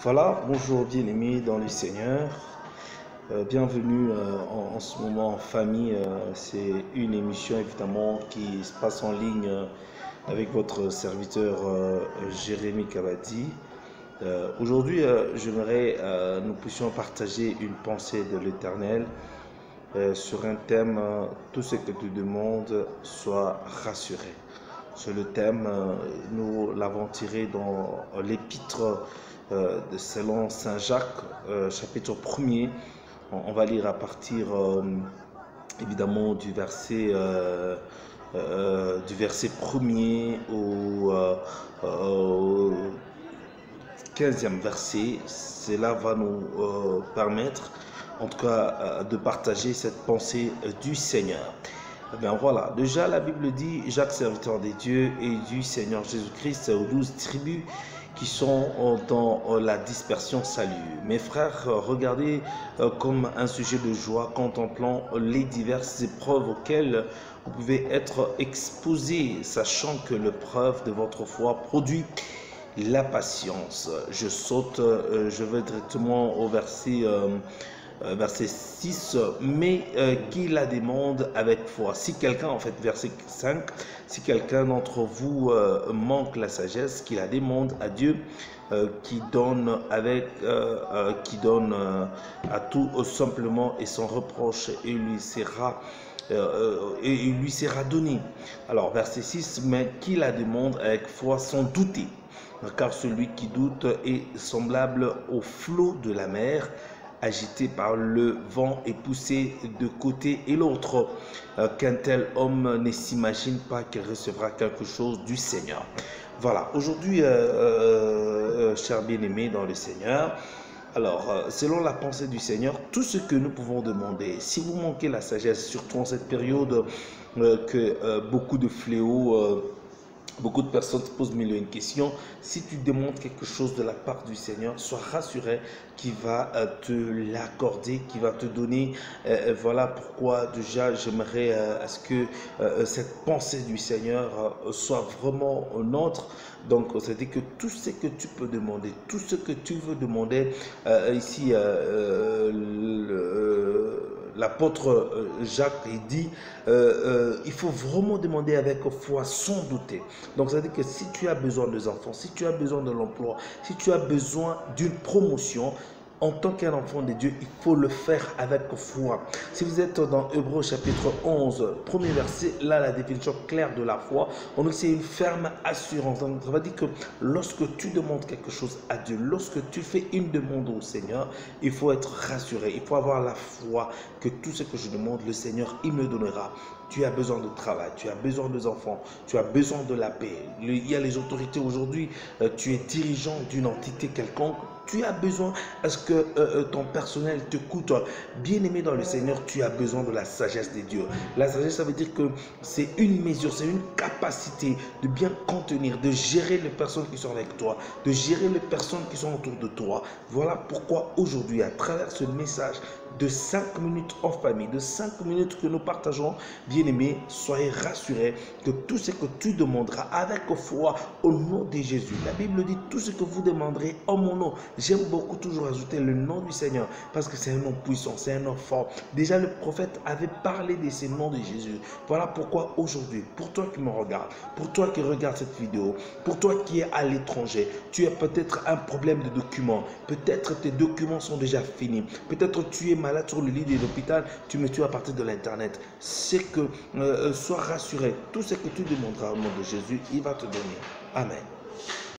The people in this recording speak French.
Voilà, bonjour bien-aimés dans le Seigneur. Bienvenue en ce moment en famille. C'est une émission évidemment qui se passe en ligne avec votre serviteur Jérémy Kabadi. Aujourd'hui, j'aimerais nous puissions partager une pensée de l'Éternel sur un thème tout ce que tu demandes soit rassuré. Sur le thème, nous l'avons tiré dans l'épître de selon Saint Jacques, chapitre 1er. On va lire à partir évidemment du verset 1er au 15e verset. Cela va nous permettre en tout cas de partager cette pensée du Seigneur. Ben voilà, déjà la Bible dit, Jacques, serviteur des dieux et du Seigneur Jésus-Christ, aux 12 tribus qui sont dans la dispersion, salut. Mes frères, regardez comme un sujet de joie, contemplant les diverses épreuves auxquelles vous pouvez être exposés, sachant que l'épreuve de votre foi produit la patience. Je saute, je vais directement au verset 6, mais qui la demande avec foi. Si quelqu'un, en fait, verset 5, si quelqu'un d'entre vous manque la sagesse, qu'il la demande à Dieu, qui donne à tout simplement et sans reproche, et il lui sera donné. Alors, verset 6, mais qui la demande avec foi sans douter, car celui qui doute est semblable au flot de la mer, agité par le vent et poussé de côté et l'autre, qu'un tel homme ne s'imagine pas qu'il recevra quelque chose du Seigneur. Voilà, aujourd'hui, chers bien-aimés dans le Seigneur, alors, selon la pensée du Seigneur, tout ce que nous pouvons demander, si vous manquez la sagesse, surtout en cette période que beaucoup de fléaux, beaucoup de personnes se posent mille et une questions. Si tu demandes quelque chose de la part du Seigneur, sois rassuré qu'il va te l'accorder, qu'il va te donner. Voilà pourquoi déjà j'aimerais à ce que cette pensée du Seigneur soit vraiment nôtre. Donc, c'est-à-dire que tout ce que tu peux demander, tout ce que tu veux demander, ici, l'apôtre Jacques il dit il faut vraiment demander avec foi sans douter. Donc ça veut dire que si tu as besoin des enfants, si tu as besoin de l'emploi, si tu as besoin d'une promotion, en tant qu'un enfant de Dieu, il faut le faire avec foi. Si vous êtes dans Hébreux chapitre 11, premier verset, là la définition claire de la foi, on dit que c'est une ferme assurance. Donc ça veut dire que lorsque tu demandes quelque chose à Dieu, lorsque tu fais une demande au Seigneur, il faut être rassuré, il faut avoir la foi que tout ce que je demande, le Seigneur, il me donnera. Tu as besoin de travail, tu as besoin des enfants, tu as besoin de la paix. Il y a les autorités aujourd'hui, tu es dirigeant d'une entité quelconque, tu as besoin à ce que ton personnel te coûte. Bien-aimé dans le Seigneur, tu as besoin de la sagesse de Dieu. La sagesse, ça veut dire que c'est une mesure, c'est une capacité de bien contenir, de gérer les personnes qui sont avec toi, de gérer les personnes qui sont autour de toi. Voilà pourquoi aujourd'hui, à travers ce message de 5 minutes en famille, de 5 minutes que nous partageons, bien-aimés, soyez rassurés que tout ce que tu demanderas avec foi au nom de Jésus. La Bible dit tout ce que vous demanderez en mon nom. J'aime beaucoup toujours ajouter le nom du Seigneur parce que c'est un nom puissant, c'est un nom fort. Déjà le prophète avait parlé de ces noms de Jésus. Voilà pourquoi aujourd'hui, pour toi qui me regardes, pour toi qui regardes cette vidéo, pour toi qui es à l'étranger, tu as peut-être un problème de documents, peut-être tes documents sont déjà finis, peut-être tu es malade sur le lit de l'hôpital, tu me tues à partir de l'internet. C'est que sois rassuré, tout ce que tu demanderas au nom de Jésus, il va te donner. Amen.